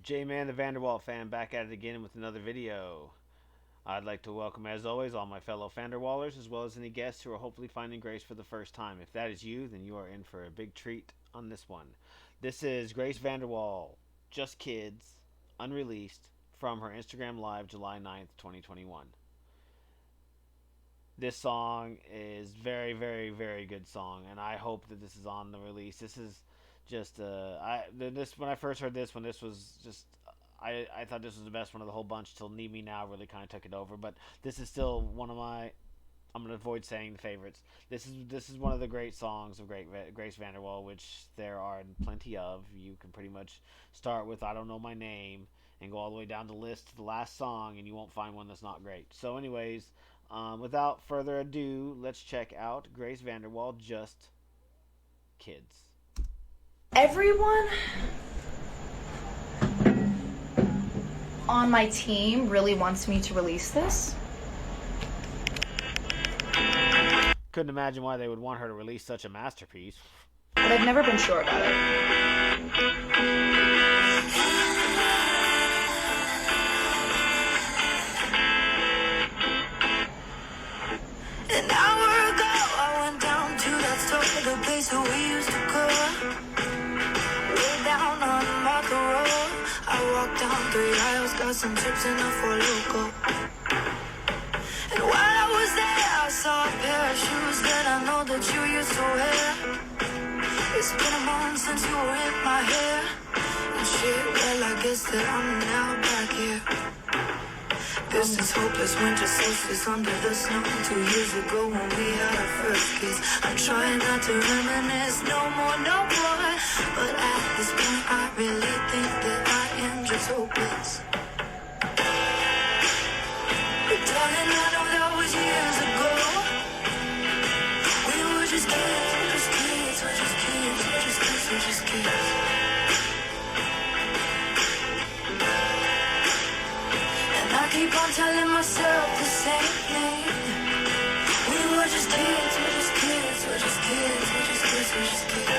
J-Man the Vanderwaal fan back at it again with another video. I'd like to welcome, as always, all my fellow Vanderwallers, as well as any guests who are hopefully finding Grace for the first time. If that is you, then you are in for a big treat on this one. This is Grace Vanderwaal, Just Kids, unreleased, from her Instagram Live July 9th, 2021. This song is very, very, very good song, and I hope that this is on the release. This is just this when I first heard this one, this was just I thought this was the best one of the whole bunch till Need Me Now really kind of took it over. But this is still one of my, I'm gonna avoid saying the favorites. This is one of the great songs of Grace Vanderwaal, which there are plenty of. You can pretty much start with I Don't Know My Name and go all the way down the list to the last song, and you won't find one that's not great. So, anyways, without further ado, let's check out Grace Vanderwaal, Just Kids. Everyone on my team really wants me to release this. Couldn't imagine why they would want her to release such a masterpiece. But I've never been sure about it. An hour ago, I went down to that store, the place where we used to go. Way down on Martha Road. I walked down 3 aisles, got some chips and a Four Loko. And while I was there, I saw a pair of shoes that I know that you used to wear. It's been a month since you were in my hair. And shit, well, I guess that I'm now back here. This is hopeless winter solstice under the snow. 2 years ago when we had our first kiss. I'm trying not to reminisce no more, no more. But at this point I really think that I am just hopeless. But darling, I know that was years ago. We were just kids, we're just kids, we're just kids, we're just kids, we're just kids. I keep on telling myself the same thing. We were just kids, we're just kids, we're just kids, we're just kids, we're just kids.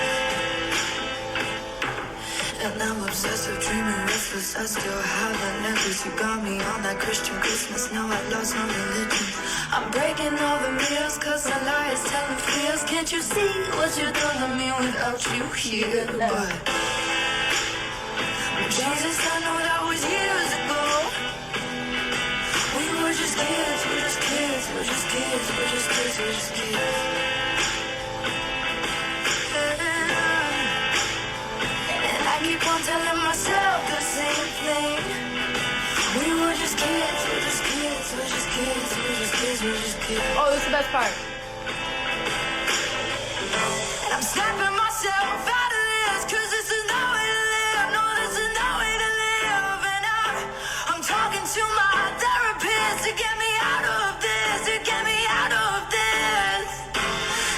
And I'm obsessive, dreaming, restless. I still have a necklace. You got me on that Christian Christmas. Now I've lost my religion. I'm breaking all the mirrors, cause the lies telling fears. Can't you see what you're doing to me without you here? But Jesus, I know that was years ago. We're just kids, we're just kids, we're just kids, we're just kids, we're just kids. And I keep on telling myself the same thing. We were just kids, we're just kids, we're just kids, we're just kids, we're just kids. Oh, this is the best part. And I'm snapping myself out of this, cause this is no way to live. No, this is no way to live. And I'm talking to my therapist to get me out of this, to get me out of this.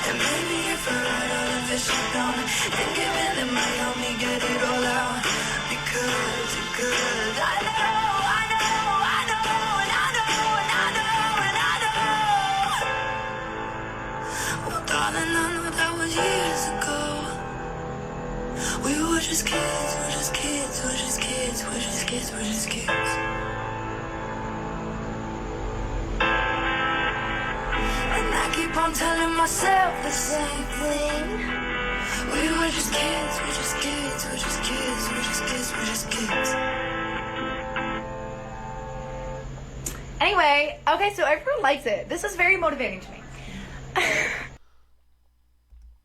And maybe if I write all of this shit down and give it, it might help me get it all out. Because I know, I know, I know, and I know, and I know, and I know. Well, darling, I know that was years ago. We were just kids, we're just kids, we're just kids, we're just kids, we're just kids. And I keep on telling myself the same thing. We were just kids, we're just kids, we're just kids, we're just kids, we're just kids. Anyway, okay, so everyone likes it. This is very motivating to me.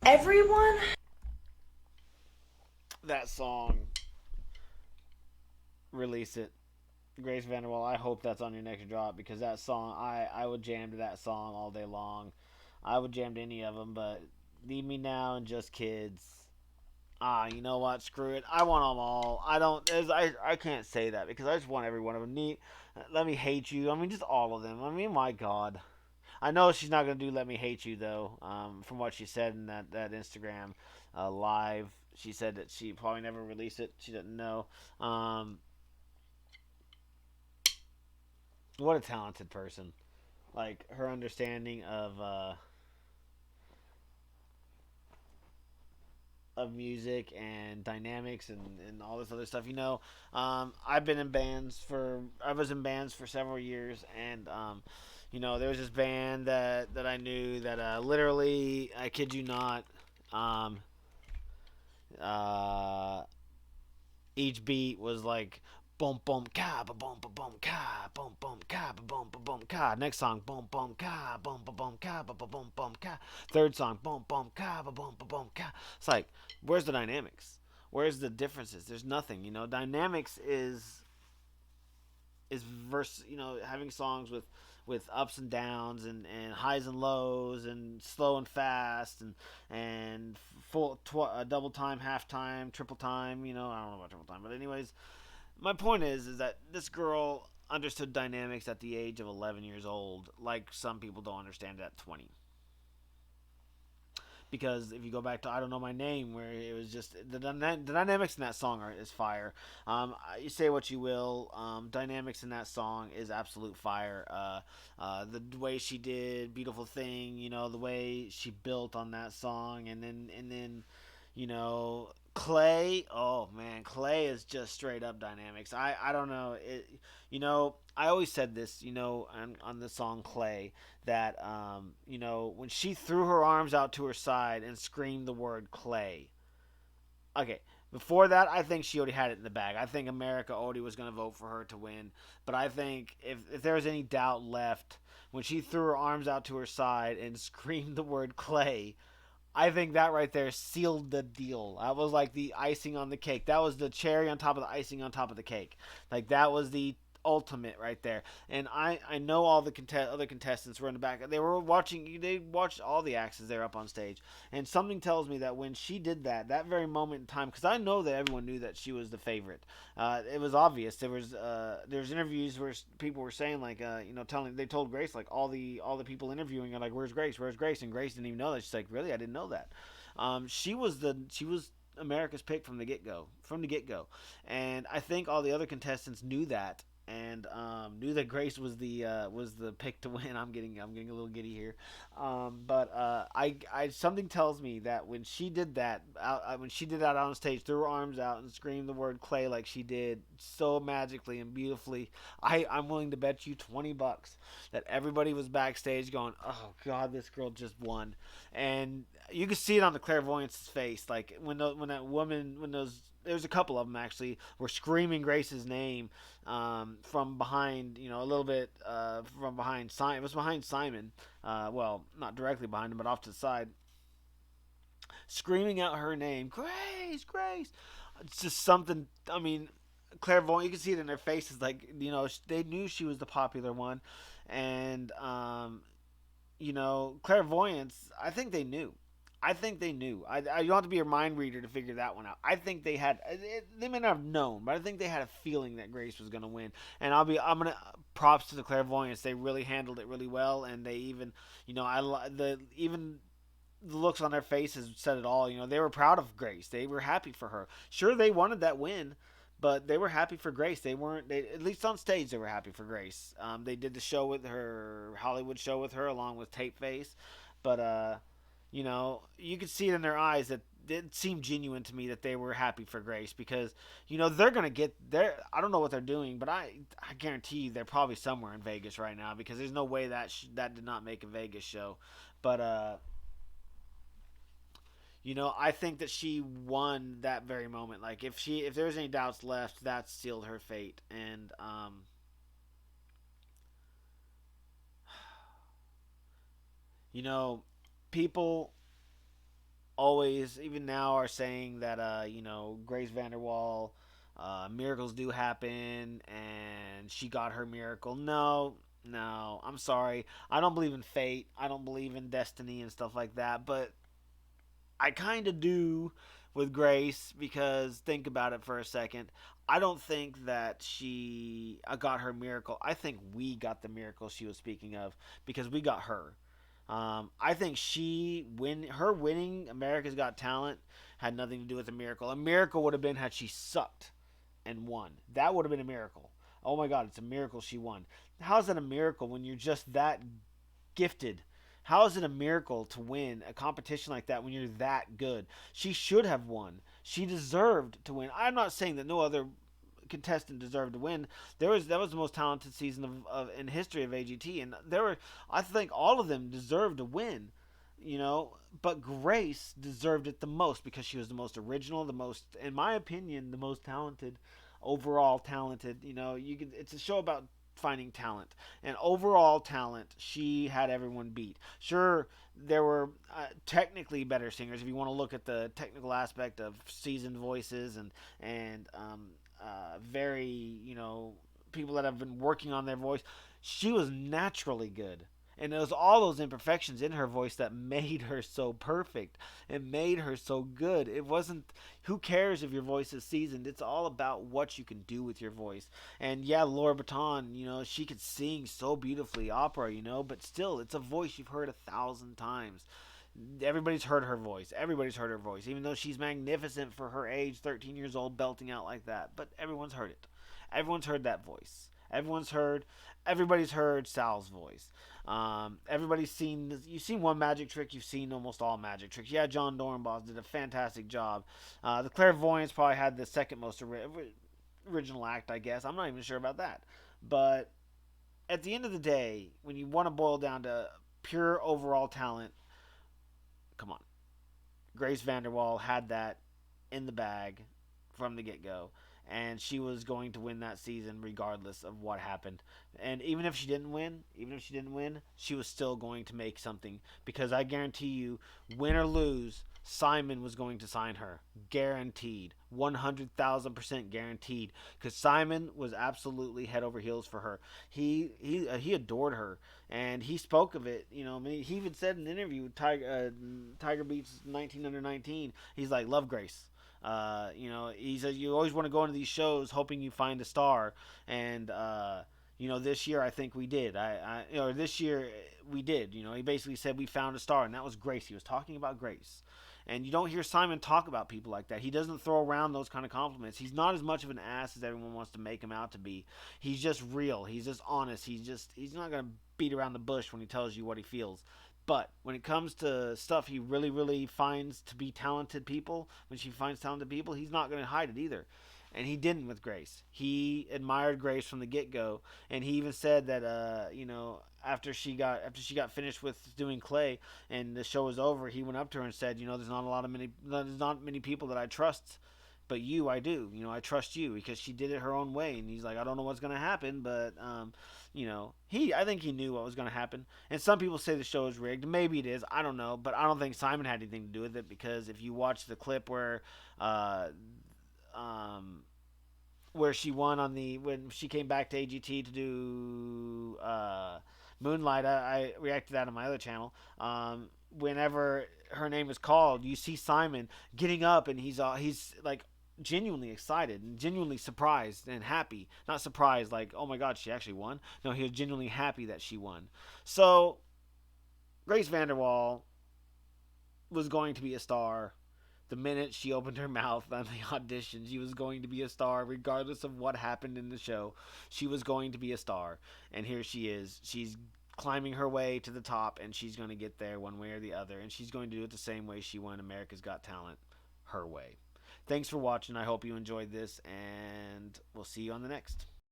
Everyone? That song, release it. Grace Vanderwaal, I hope that's on your next drop, because that song, I would jam to that song all day long. I would jam to any of them, but Leave Me Now and Just Kids. You know what? Screw it. I want them all. I can't say that, because I just want every one of them. Let Me Hate You. I mean, just all of them. I mean, my God. I know she's not going to do Let Me Hate You, though, from what she said in that Instagram live. She said that she probably never released it. She didn't know. What a talented person. Like, her understanding of of music and dynamics and all this other stuff. I've been in bands for I was in bands for several years, and there was this band that I knew that literally, I kid you not, um, uh, each beat was like boom boom ka ba boom ba boom ka boom boom ka ba boom ba boom ka. Next song boom boom ka boom ba boom ka ba boom boom ka. Third song boom boom ka ba boom ba boom ka. It's like, where's the dynamics? Where's the differences? There's nothing. Dynamics is having songs with ups and downs and highs and lows and slow and fast and double time, half time, triple time. I don't know about triple time, but anyways, my point is that this girl understood dynamics at the age of 11 years old, like some people don't understand at 20. Because if you go back to I Don't Know My Name, where it was just the dynamics in that song is fire. You say what you will, dynamics in that song is absolute fire. The way she did Beautiful Thing, the way she built on that song, and then Clay. Oh man, Clay is just straight up dynamics. I don't know it. I always said this, on the song Clay, that when she threw her arms out to her side and screamed the word Clay. Okay, before that, I think she already had it in the bag. I think America already was going to vote for her to win. But I think if there was any doubt left, when she threw her arms out to her side and screamed the word Clay, I think that right there sealed the deal. That was like the icing on the cake. That was the cherry on top of the icing on top of the cake. Like, that was the ultimate right there. And I know all the other contestants were in the back. They were watching. They watched all the acts as they're up on stage. And something tells me that when she did that very moment in time, because I know that everyone knew that she was the favorite. It was obvious. There's interviews where people were saying, like, telling, they told Grace, like, all the people interviewing are like, where's Grace, where's Grace, and Grace didn't even know that. She's like, really, I didn't know that. She was America's pick from the get go, and I think all the other contestants knew that, and knew that Grace was the pick to win. I'm getting a little giddy here, but I something tells me that when she did that on stage, threw her arms out and screamed the word Clay like she did so magically and beautifully, I'm willing to bet you $20 that everybody was backstage going, "Oh God, this girl just won," and you could see it on the clairvoyant's face, like when that woman, when those, there's a couple of them actually, were screaming Grace's name, from behind, a little bit, from behind Simon. It was behind Simon, well, not directly behind him, but off to the side, screaming out her name, Grace, Grace. It's just something. I mean, clairvoyant. You can see it in their faces. Like, they knew she was the popular one, and clairvoyance. I think they knew. You don't have to be a mind reader to figure that one out. I think they had. They may not have known, but I think they had a feeling that Grace was going to win. And I'm gonna props to the clairvoyants. They really handled it really well, and they even, even the looks on their faces said it all. They were proud of Grace. They were happy for her. Sure, they wanted that win, but they were happy for Grace. They weren't. They, at least on stage, they were happy for Grace. They did the show with her, Hollywood show with her, along with Tape Face, but you could see it in their eyes that it seemed genuine to me that they were happy for Grace, because they're gonna get there. I don't know what they're doing, but I guarantee you they're probably somewhere in Vegas right now, because there's no way that did not make a Vegas show. But I think that she won that very moment. Like, if there was any doubts left, that sealed her fate. And you know, people always, even now, are saying that Grace Vanderwaal, miracles do happen, and she got her miracle. No, no, I'm sorry. I don't believe in fate. I don't believe in destiny and stuff like that. But I kind of do with Grace, because think about it for a second. I don't think that she got her miracle. I think we got the miracle she was speaking of, because we got her. I think her winning America's Got Talent had nothing to do with a miracle. A miracle would have been had she sucked and won. That would have been a miracle. Oh my God, it's a miracle she won. How's that a miracle when you're just that gifted How is it a miracle to win a competition like that when you're that good? She should have won. She deserved to win. I'm not saying that no other contestant deserved to win. That was the most talented season of in history of AGT, and there were, I think all of them deserved to win, you know. But Grace deserved it the most because she was the most original, the most, in my opinion, the most talented, overall talented. You know, you can. It's a show about finding talent and overall talent. She had everyone beat. Sure, there were technically better singers if you want to look at the technical aspect of seasoned voices and very, you know, people that have been working on their voice. She was naturally good. And it was all those imperfections in her voice that made her so perfect and made her so good. It wasn't, who cares if your voice is seasoned? It's all about what you can do with your voice. And yeah, Laura Baton, you know, she could sing so beautifully opera, you know, but still, it's a voice you've heard 1,000 times. Everybody's heard her voice. Everybody's heard her voice, even though she's magnificent for her age, 13 years old, belting out like that. But everyone's heard it. Everyone's heard that voice. Everybody's heard Sal's voice. Everybody's seen, you've seen one magic trick, you've seen almost all magic tricks. Yeah, John Dornbos did a fantastic job. The clairvoyance probably had the second most original act, I guess. I'm not even sure about that. But at the end of the day, when you want to boil down to pure overall talent, come on. Grace Vanderwaal had that in the bag from the get go, and she was going to win that season regardless of what happened. And even if she didn't win, she was still going to make something because I guarantee you, win or lose, Simon was going to sign her, guaranteed, 100,000% guaranteed. Because Simon was absolutely head over heels for her. He adored her, and he spoke of it. You know, I mean, he even said in an interview with Tiger Beats 19 under 19. He's like, love Grace. You know, he says you always want to go into these shows hoping you find a star, and you know, this year I think we did. This year we did. You know, he basically said we found a star, and that was Grace. He was talking about Grace. And you don't hear Simon talk about people like that. He doesn't throw around those kind of compliments. He's not as much of an ass as everyone wants to make him out to be. He's just real. He's just honest. He's not going to beat around the bush when he tells you what he feels. But when it comes to stuff he really, really finds to be talented people, when she finds talented people, he's not going to hide it either. And he didn't with Grace. He admired Grace from the get go, and he even said that you know, after she got finished with doing Clay and the show was over, he went up to her and said, you know, there's not many people that I trust, but you, I do. You know, I trust you because she did it her own way. And he's like, I don't know what's gonna happen, but you know, I think he knew what was gonna happen. And some people say the show is rigged. Maybe it is. I don't know, but I don't think Simon had anything to do with it because if you watch the clip uh, um, where she won on the when she came back to AGT to do Moonlight. I reacted to that on my other channel. Whenever her name is called, you see Simon getting up and he's like genuinely excited and genuinely surprised and happy. Not surprised like, oh my god, she actually won. No, he was genuinely happy that she won. So Grace Vanderwaal was going to be a star the minute she opened her mouth on the audition. She was going to be a star regardless of what happened in the show. She was going to be a star, and here she is. She's climbing her way to the top, and she's going to get there one way or the other, and she's going to do it the same way she won America's Got Talent, her way. Thanks for watching. I hope you enjoyed this, and we'll see you on the next.